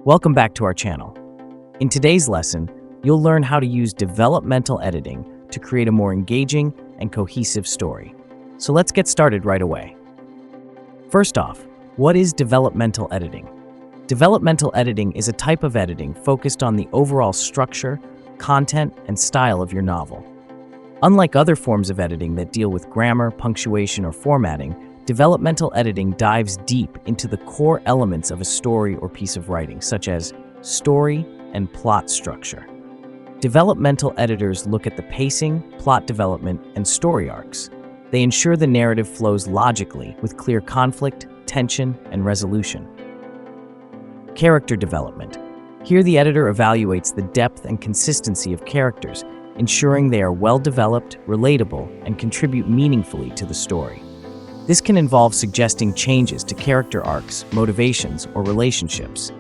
Welcome back to our channel. In today's lesson, you'll learn how to use developmental editing to create a more engaging and cohesive story. So let's get started right away. First off, what is developmental editing? Developmental editing is a type of editing focused on the overall structure, content, and style of your novel. Unlike other forms of editing that deal with grammar, punctuation, or formatting, developmental editing dives deep into the core elements of a story or piece of writing, such as story and plot structure. Developmental editors look at the pacing, plot development, and story arcs. They ensure the narrative flows logically with clear conflict, tension, and resolution. Character development. Here the editor evaluates the depth and consistency of characters, ensuring they are well-developed, relatable, and contribute meaningfully to the story. This can involve suggesting changes to character arcs, motivations, or relationships.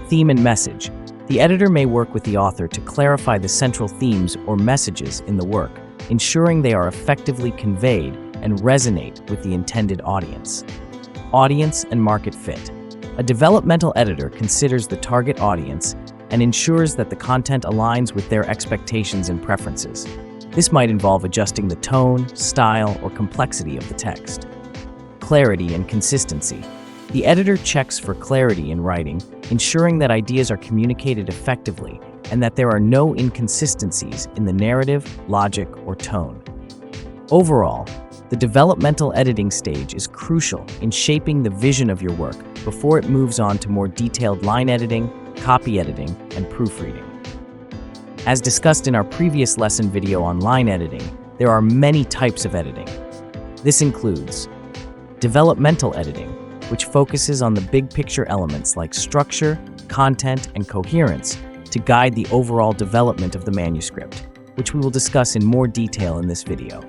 Theme and message. The editor may work with the author to clarify the central themes or messages in the work, ensuring they are effectively conveyed and resonate with the intended audience. Audience and market fit. A developmental editor considers the target audience and ensures that the content aligns with their expectations and preferences. This might involve adjusting the tone, style, or complexity of the text. Clarity and consistency. The editor checks for clarity in writing, ensuring that ideas are communicated effectively and that there are no inconsistencies in the narrative, logic, or tone. Overall, the developmental editing stage is crucial in shaping the vision of your work before it moves on to more detailed line editing, copy editing, and proofreading. As discussed in our previous lesson video on line editing, there are many types of editing. This includes developmental editing, which focuses on the big picture elements like structure, content, and coherence to guide the overall development of the manuscript, which we will discuss in more detail in this video.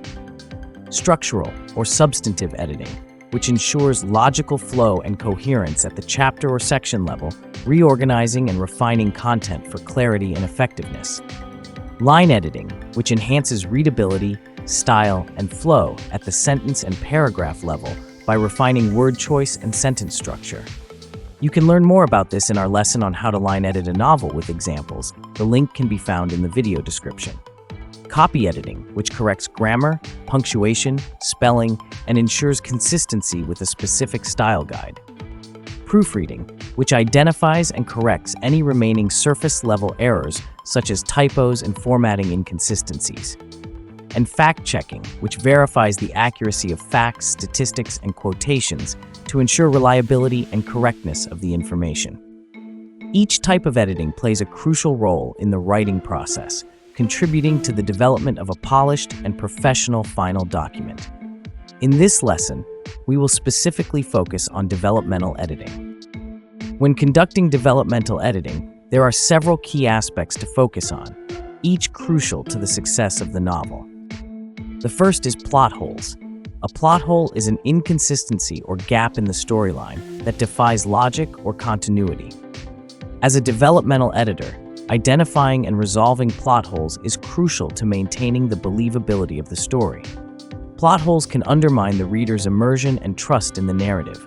Structural or substantive editing, which ensures logical flow and coherence at the chapter or section level, reorganizing and refining content for clarity and effectiveness. Line editing, which enhances readability, style, and flow at the sentence and paragraph level by refining word choice and sentence structure. You can learn more about this in our lesson on how to line edit a novel with examples. The link can be found in the video description. Copy editing, which corrects grammar, punctuation, spelling, and ensures consistency with a specific style guide. Proofreading, which identifies and corrects any remaining surface-level errors such as typos and formatting inconsistencies. And fact-checking, which verifies the accuracy of facts, statistics, and quotations to ensure reliability and correctness of the information. Each type of editing plays a crucial role in the writing process, contributing to the development of a polished and professional final document. In this lesson, we will specifically focus on developmental editing. When conducting developmental editing, there are several key aspects to focus on, each crucial to the success of the novel. The first is plot holes. A plot hole is an inconsistency or gap in the storyline that defies logic or continuity. As a developmental editor, identifying and resolving plot holes is crucial to maintaining the believability of the story. Plot holes can undermine the reader's immersion and trust in the narrative.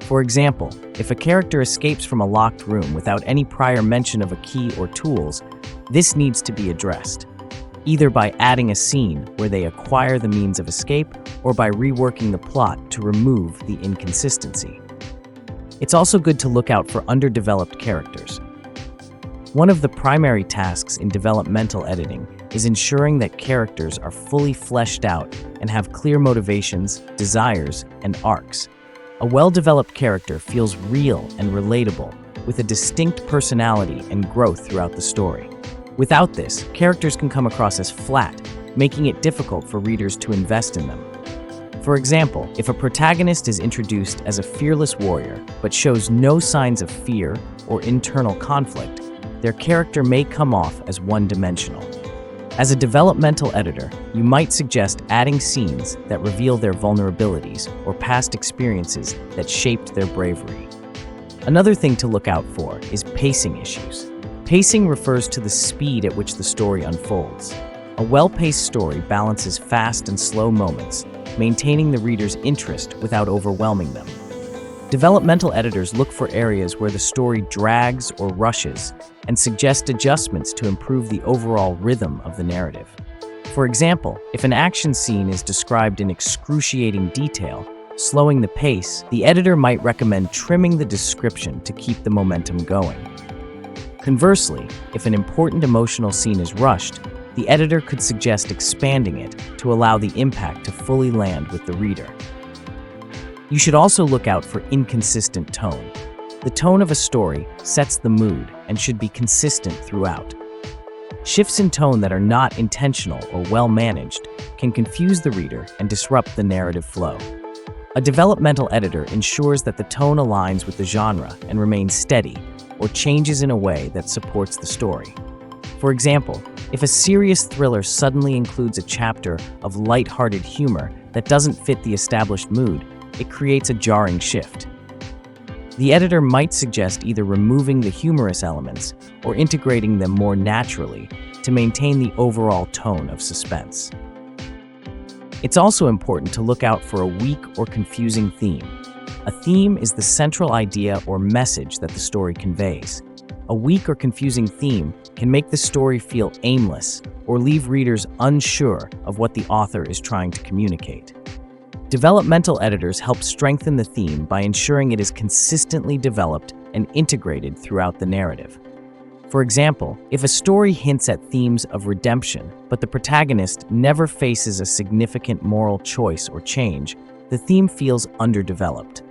For example, if a character escapes from a locked room without any prior mention of a key or tools, this needs to be addressed, either by adding a scene where they acquire the means of escape or by reworking the plot to remove the inconsistency. It's also good to look out for underdeveloped characters. One of the primary tasks in developmental editing is ensuring that characters are fully fleshed out and have clear motivations, desires, and arcs. A well-developed character feels real and relatable, with a distinct personality and growth throughout the story. Without this, characters can come across as flat, making it difficult for readers to invest in them. For example, if a protagonist is introduced as a fearless warrior but shows no signs of fear or internal conflict, their character may come off as one-dimensional. As a developmental editor, you might suggest adding scenes that reveal their vulnerabilities or past experiences that shaped their bravery. Another thing to look out for is pacing issues. Pacing refers to the speed at which the story unfolds. A well-paced story balances fast and slow moments, maintaining the reader's interest without overwhelming them. Developmental editors look for areas where the story drags or rushes and suggest adjustments to improve the overall rhythm of the narrative. For example, if an action scene is described in excruciating detail, slowing the pace, the editor might recommend trimming the description to keep the momentum going. Conversely, if an important emotional scene is rushed, the editor could suggest expanding it to allow the impact to fully land with the reader. You should also look out for inconsistent tone. The tone of a story sets the mood and should be consistent throughout. Shifts in tone that are not intentional or well managed can confuse the reader and disrupt the narrative flow. A developmental editor ensures that the tone aligns with the genre and remains steady, or changes in a way that supports the story. For example, if a serious thriller suddenly includes a chapter of light-hearted humor that doesn't fit the established mood, it creates a jarring shift. The editor might suggest either removing the humorous elements or integrating them more naturally to maintain the overall tone of suspense. It's also important to look out for a weak or confusing theme. A theme is the central idea or message that the story conveys. A weak or confusing theme can make the story feel aimless or leave readers unsure of what the author is trying to communicate. Developmental editors help strengthen the theme by ensuring it is consistently developed and integrated throughout the narrative. For example, if a story hints at themes of redemption, but the protagonist never faces a significant moral choice or change, the theme feels underdeveloped.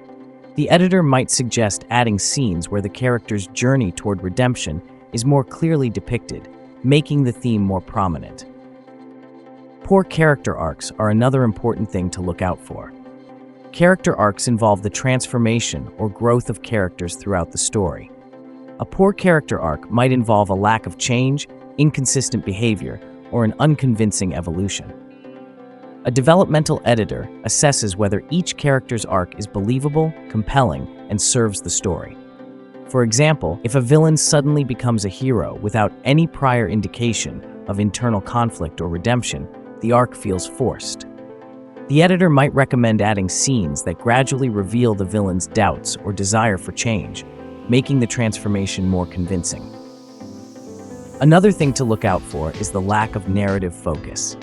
The editor might suggest adding scenes where the character's journey toward redemption is more clearly depicted, making the theme more prominent. Poor character arcs are another important thing to look out for. Character arcs involve the transformation or growth of characters throughout the story. A poor character arc might involve a lack of change, inconsistent behavior, or an unconvincing evolution. A developmental editor assesses whether each character's arc is believable, compelling, and serves the story. For example, if a villain suddenly becomes a hero without any prior indication of internal conflict or redemption, the arc feels forced. The editor might recommend adding scenes that gradually reveal the villain's doubts or desire for change, making the transformation more convincing. Another thing to look out for is the lack of narrative focus.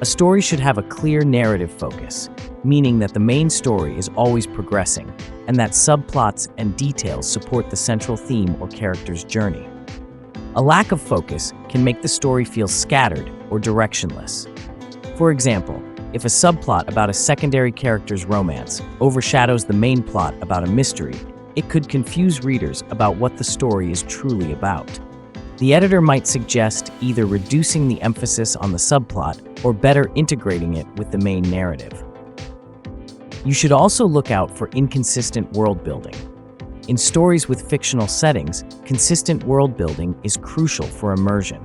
A story should have a clear narrative focus, meaning that the main story is always progressing, and that subplots and details support the central theme or character's journey. A lack of focus can make the story feel scattered or directionless. For example, if a subplot about a secondary character's romance overshadows the main plot about a mystery, it could confuse readers about what the story is truly about. The editor might suggest either reducing the emphasis on the subplot or better integrating it with the main narrative. You should also look out for inconsistent world building. In stories with fictional settings, consistent world building is crucial for immersion.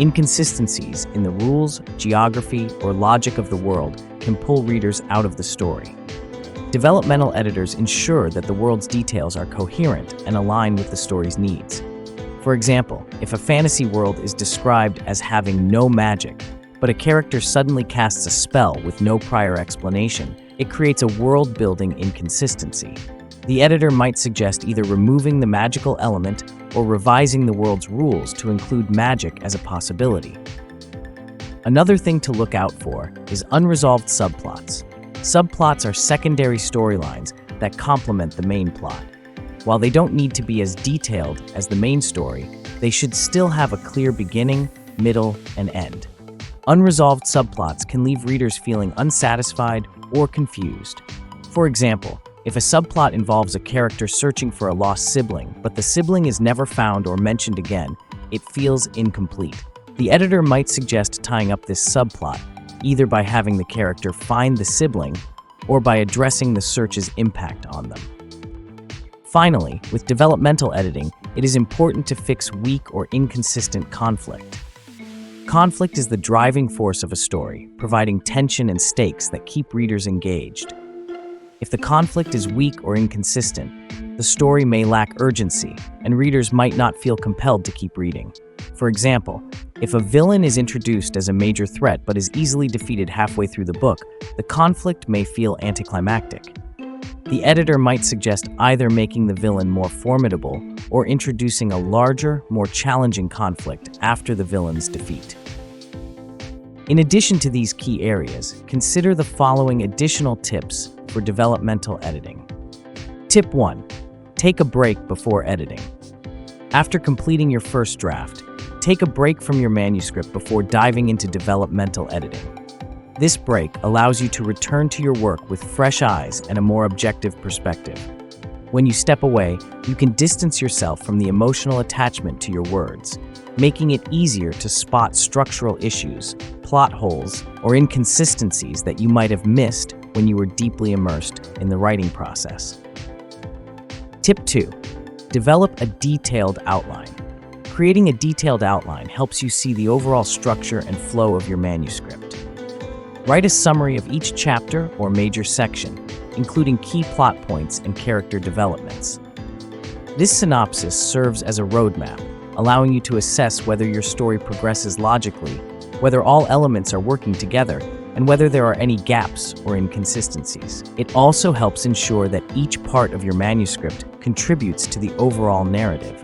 Inconsistencies in the rules, geography, or logic of the world can pull readers out of the story. Developmental editors ensure that the world's details are coherent and align with the story's needs. For example, if a fantasy world is described as having no magic, but a character suddenly casts a spell with no prior explanation, it creates a world-building inconsistency. The editor might suggest either removing the magical element or revising the world's rules to include magic as a possibility. Another thing to look out for is unresolved subplots. Subplots are secondary storylines that complement the main plot. While they don't need to be as detailed as the main story, they should still have a clear beginning, middle, and end. Unresolved subplots can leave readers feeling unsatisfied or confused. For example, if a subplot involves a character searching for a lost sibling, but the sibling is never found or mentioned again, it feels incomplete. The editor might suggest tying up this subplot, either by having the character find the sibling or by addressing the search's impact on them. Finally, with developmental editing, it is important to fix weak or inconsistent conflict. Conflict is the driving force of a story, providing tension and stakes that keep readers engaged. If the conflict is weak or inconsistent, the story may lack urgency, and readers might not feel compelled to keep reading. For example, if a villain is introduced as a major threat but is easily defeated halfway through the book, the conflict may feel anticlimactic. The editor might suggest either making the villain more formidable or introducing a larger, more challenging conflict after the villain's defeat. In addition to these key areas, consider the following additional tips for developmental editing. Tip 1. Take a break before editing. After completing your first draft, take a break from your manuscript before diving into developmental editing. This break allows you to return to your work with fresh eyes and a more objective perspective. When you step away, you can distance yourself from the emotional attachment to your words, making it easier to spot structural issues, plot holes, or inconsistencies that you might have missed when you were deeply immersed in the writing process. Tip 2. Develop a detailed outline. Creating a detailed outline helps you see the overall structure and flow of your manuscript. Write a summary of each chapter or major section, including key plot points and character developments. This synopsis serves as a roadmap, allowing you to assess whether your story progresses logically, whether all elements are working together, and whether there are any gaps or inconsistencies. It also helps ensure that each part of your manuscript contributes to the overall narrative.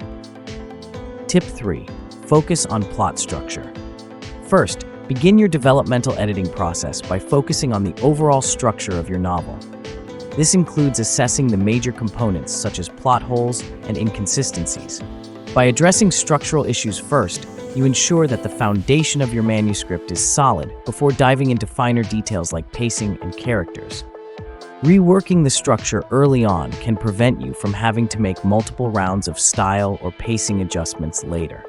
Tip 3. Focus on plot structure. First, begin your developmental editing process by focusing on the overall structure of your novel. This includes assessing the major components such as plot holes and inconsistencies. By addressing structural issues first, you ensure that the foundation of your manuscript is solid before diving into finer details like pacing and characters. Reworking the structure early on can prevent you from having to make multiple rounds of style or pacing adjustments later.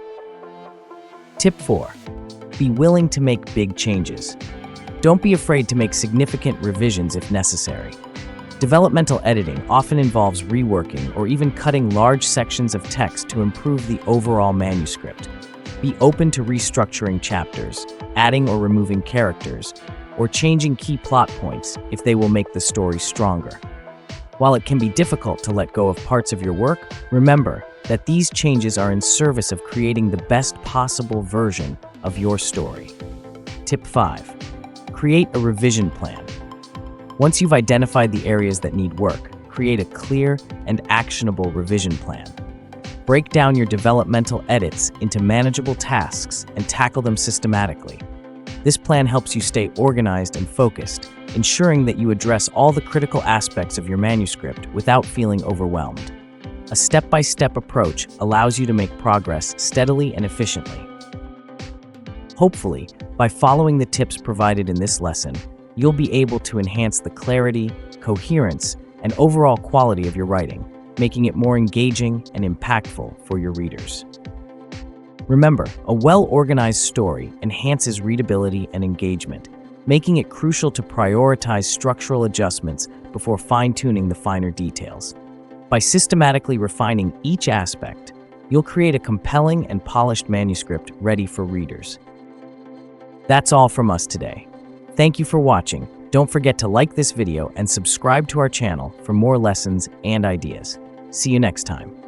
Tip 4. Be willing to make big changes. Don't be afraid to make significant revisions if necessary. Developmental editing often involves reworking or even cutting large sections of text to improve the overall manuscript. Be open to restructuring chapters, adding or removing characters, or changing key plot points if they will make the story stronger. While it can be difficult to let go of parts of your work, remember that these changes are in service of creating the best possible version of your story. Tip 5. Create a revision plan. Once you've identified the areas that need work, create a clear and actionable revision plan. Break down your developmental edits into manageable tasks and tackle them systematically. This plan helps you stay organized and focused, ensuring that you address all the critical aspects of your manuscript without feeling overwhelmed. A step-by-step approach allows you to make progress steadily and efficiently. Hopefully, by following the tips provided in this lesson, you'll be able to enhance the clarity, coherence, and overall quality of your writing, making it more engaging and impactful for your readers. Remember, a well-organized story enhances readability and engagement, making it crucial to prioritize structural adjustments before fine-tuning the finer details. By systematically refining each aspect, you'll create a compelling and polished manuscript ready for readers. That's all from us today. Thank you for watching. Don't forget to like this video and subscribe to our channel for more lessons and ideas. See you next time.